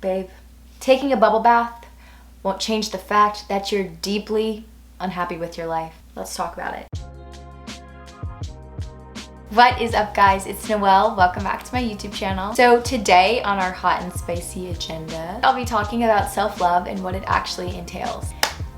Babe, taking a bubble bath won't change the fact that you're deeply unhappy with your life. Let's talk about it. What is up, guys? It's Noelle. Welcome back to my YouTube channel. So today on our hot and spicy agenda, I'll be talking about self-love and what it actually entails.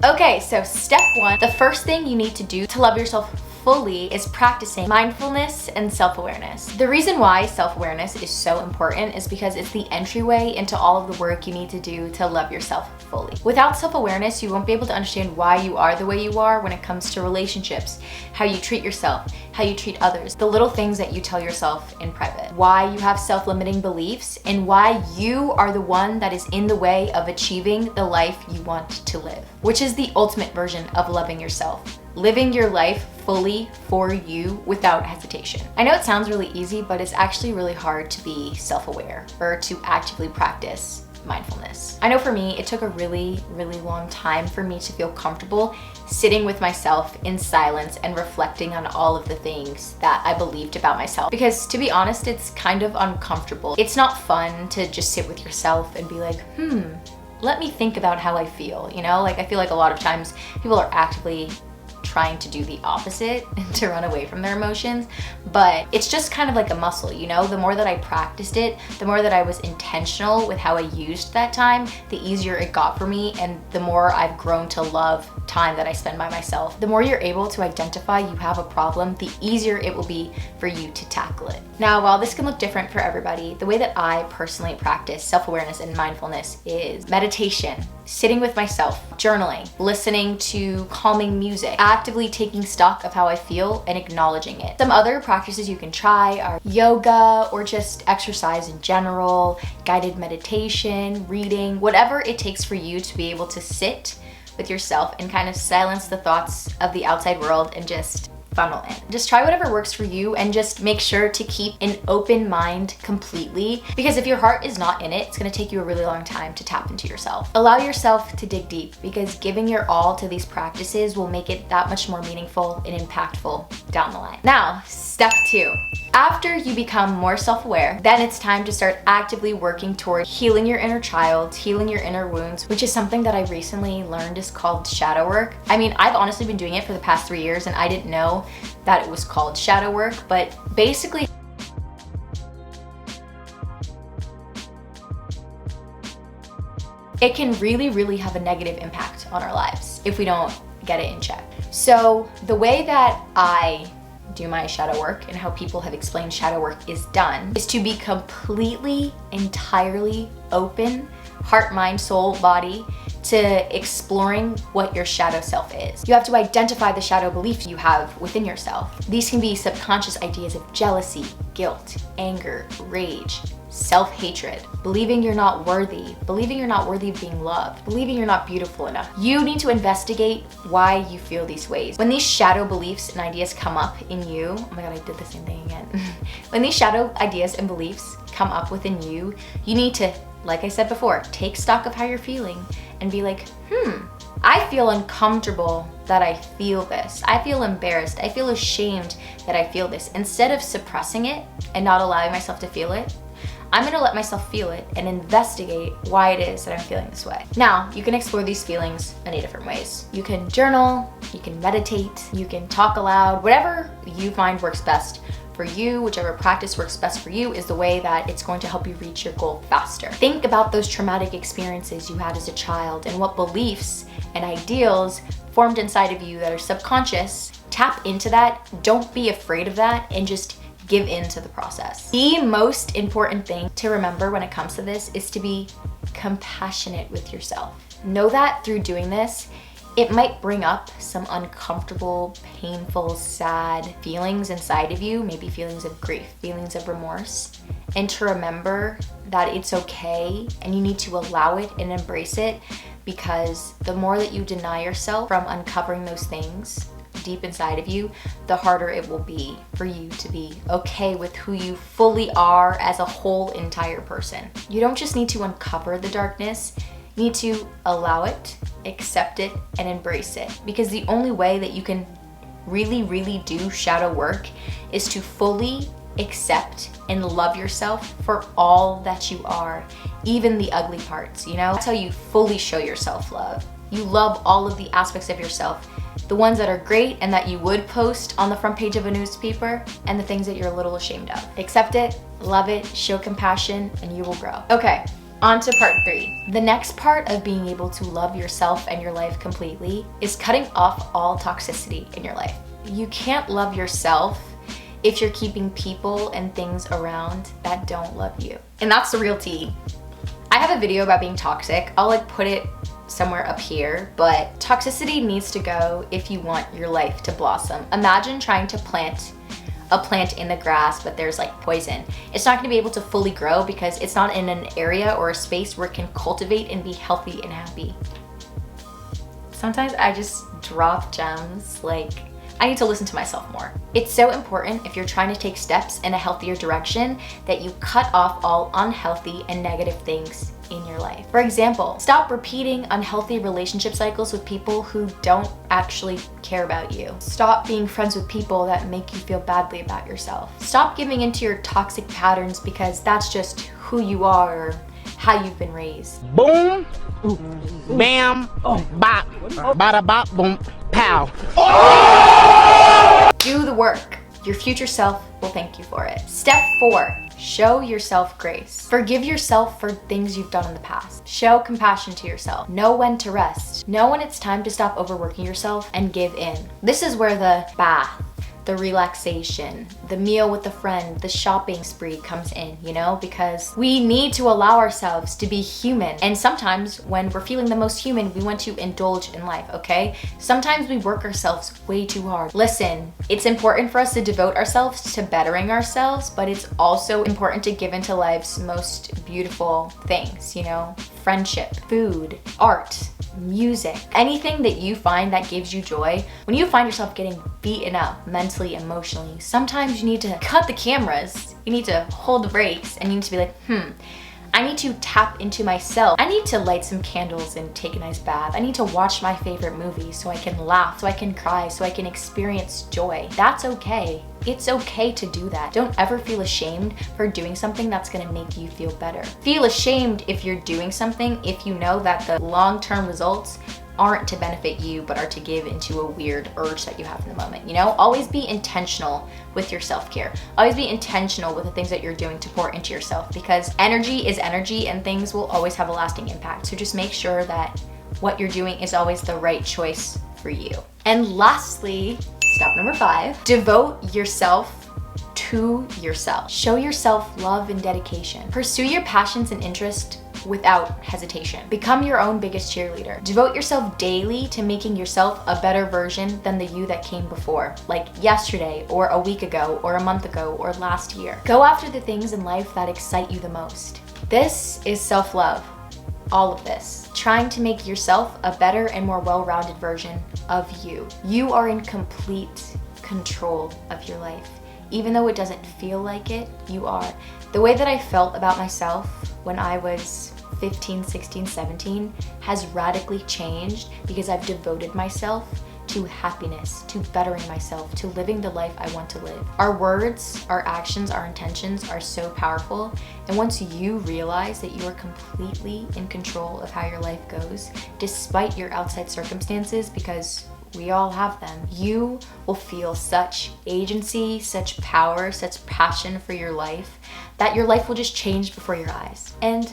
Okay, so step one, the first thing you need to do to love yourself fully is practicing mindfulness and self-awareness. The reason why self-awareness is so important is because it's the entryway into all of the work you need to do to love yourself fully. Without self-awareness, you won't be able to understand why you are the way you are when it comes to relationships, how you treat yourself, how you treat others, the little things that you tell yourself in private, why you have self-limiting beliefs, and why you are the one that is in the way of achieving the life you want to live, which is the ultimate version of loving yourself. Living your life fully for you without hesitation. I know it sounds really easy, but it's actually really hard to be self-aware or to actively practice mindfulness. I know for me, it took a really long time for me to feel comfortable sitting with myself in silence and reflecting on all of the things that I believed about myself. Because to be honest, it's kind of uncomfortable. It's not fun to just sit with yourself and be like, let me think about how I feel, you know? Like, I feel like a lot of times people are actively trying to do the opposite and to run away from their emotions, but it's just kind of like a muscle, you know? The more that I practiced it, the more that I was intentional with how I used that time, the easier it got for me, and the more I've grown to love time that I spend by myself. The more you're able to identify you have a problem, the easier it will be for you to tackle it. Now, while this can look different for everybody, the way that I personally practice self-awareness and mindfulness is meditation, sitting with myself, journaling, listening to calming music, actively taking stock of how I feel and acknowledging it. Some other practices you can try are yoga or just exercise in general, guided meditation, reading, whatever it takes for you to be able to sit with yourself and kind of silence the thoughts of the outside world and just funnel in. Just try whatever works for you and just make sure to keep an open mind completely, because if your heart is not in it, it's gonna take you a really long time to tap into yourself. Allow yourself to dig deep, because giving your all to these practices will make it that much more meaningful and impactful down the line. Now, step two. After you become more self-aware, then it's time to start actively working toward healing your inner child, healing your inner wounds, which is something that I recently learned is called shadow work. I mean, I've honestly been doing it for the past 3 years and I didn't know that it was called shadow work, but basically it can really have a negative impact on our lives if we don't get it in check. So the way that I do my shadow work and how people have explained shadow work is done is to be completely, entirely open, heart, mind, soul, body, to exploring what your shadow self is. You have to identify the shadow beliefs you have within yourself. These can be subconscious ideas of jealousy, guilt, anger, rage, self-hatred, believing you're not worthy of being loved, believing you're not beautiful enough. You need to investigate why you feel these ways. When these shadow beliefs and ideas come up in you, oh my god, I did the same thing again. When these shadow ideas and beliefs come up within you, you need to, like I said before, take stock of how you're feeling and be like, I feel uncomfortable that I feel this. I feel embarrassed. I feel ashamed that I feel this. Instead of suppressing it and not allowing myself to feel it, I'm gonna let myself feel it and investigate why it is that I'm feeling this way. Now, you can explore these feelings many different ways. You can journal, you can meditate, you can talk aloud, whatever you find works best for you, whichever practice works best for you is the way that it's going to help you reach your goal faster. Think about those traumatic experiences you had as a child and what beliefs and ideals formed inside of you that are subconscious. Tap into that, don't be afraid of that, and just give in to the process. The most important thing to remember when it comes to this is to be compassionate with yourself. Know that through doing this, it might bring up some uncomfortable, painful, sad feelings inside of you, maybe feelings of grief, feelings of remorse, and to remember that it's okay and you need to allow it and embrace it, because the more that you deny yourself from uncovering those things deep inside of you, the harder it will be for you to be okay with who you fully are as a whole entire person. You don't just need to uncover the darkness, you need to allow it, accept it, and embrace it. Because the only way that you can really do shadow work is to fully accept and love yourself for all that you are, even the ugly parts, you know? That's how you fully show your self-love. You love all of the aspects of yourself, the ones that are great and that you would post on the front page of a newspaper, and the things that you're a little ashamed of. Accept it, love it, show compassion, and you will grow. Okay, on to part 3. The next part of being able to love yourself and your life completely is cutting off all toxicity in your life. You can't love yourself if you're keeping people and things around that don't love you. And that's the real tea. I have a video about being toxic. I'll like put it somewhere up here, but toxicity needs to go if you want your life to blossom. Imagine trying to plant a plant in the grass, but there's like poison. It's not gonna be able to fully grow because it's not in an area or a space where it can cultivate and be healthy and happy. Sometimes I just drop gems, like I need to listen to myself more. It's so important if you're trying to take steps in a healthier direction that you cut off all unhealthy and negative things in your life. For example, stop repeating unhealthy relationship cycles with people who don't actually care about you. Stop being friends with people that make you feel badly about yourself. Stop giving into your toxic patterns because that's just who you are or how you've been raised. Boom, bam, bop, bada bop, boom, pow. Do the work. Your future self will thank you for it. Step 4. Show yourself grace. Forgive yourself for things you've done in the past. Show compassion to yourself. Know when to rest. Know when it's time to stop overworking yourself and give in. This is where the bath, the relaxation, the meal with a friend, the shopping spree comes in, you know, because we need to allow ourselves to be human. And sometimes when we're feeling the most human, we want to indulge in life, okay? Sometimes we work ourselves way too hard. Listen, it's important for us to devote ourselves to bettering ourselves, but it's also important to give into life's most beautiful things, you know? Friendship, food, art, music, anything that you find that gives you joy. When you find yourself getting beaten up mentally, emotionally, sometimes you need to cut the cameras, you need to hold the brakes, and you need to be like, I need to tap into myself. I need to light some candles and take a nice bath. I need to watch my favorite movie so I can laugh, so I can cry, so I can experience joy. That's okay. It's okay to do that. Don't ever feel ashamed for doing something that's gonna make you feel better. Feel ashamed if you're doing something if you know that the long-term results aren't to benefit you, but are to give into a weird urge that you have in the moment, you know? Always be intentional with your self-care. Always be intentional with the things that you're doing to pour into yourself, because energy is energy and things will always have a lasting impact. So just make sure that what you're doing is always the right choice for you. And lastly, step number 5, devote yourself to yourself. Show yourself love and dedication. Pursue your passions and interests without hesitation. Become your own biggest cheerleader. Devote yourself daily to making yourself a better version than the you that came before, like yesterday or a week ago or a month ago or last year. Go after the things in life that excite you the most. This is self-love. All of this. Trying to make yourself a better and more well-rounded version of you. You are in complete control of your life. Even though it doesn't feel like it, you are. The way that I felt about myself when I was 15, 16, 17 has radically changed because I've devoted myself to happiness, to bettering myself, to living the life I want to live. Our words, our actions, our intentions are so powerful. And once you realize that you are completely in control of how your life goes, despite your outside circumstances, because we all have them, you will feel such agency, such power, such passion for your life that your life will just change before your eyes. And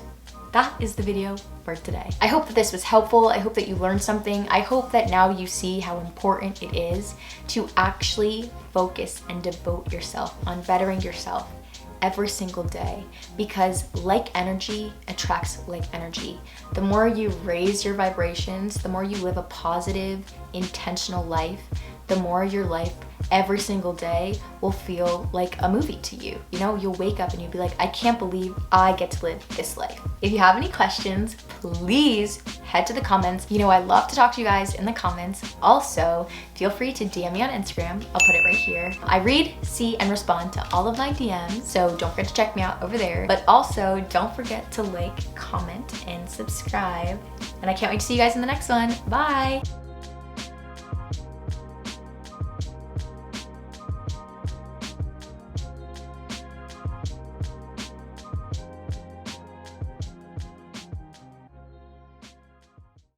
that is the video for today. I hope that this was helpful. I hope that you learned something. I hope that now you see how important it is to actually focus and devote yourself on bettering yourself every single day, because like energy attracts like energy. The more you raise your vibrations, the more you live a positive, intentional life, the more your life every single day will feel like a movie to you. You know, you'll wake up and you'll be like, I can't believe I get to live this life. If you have any questions, please head to the comments. You know, I love to talk to you guys in the comments. Also, feel free to DM me on Instagram. I'll put it right here. I read, see, and respond to all of my DMs, so don't forget to check me out over there. But also, don't forget to like, comment, and subscribe. And I can't wait to see you guys in the next one. Bye!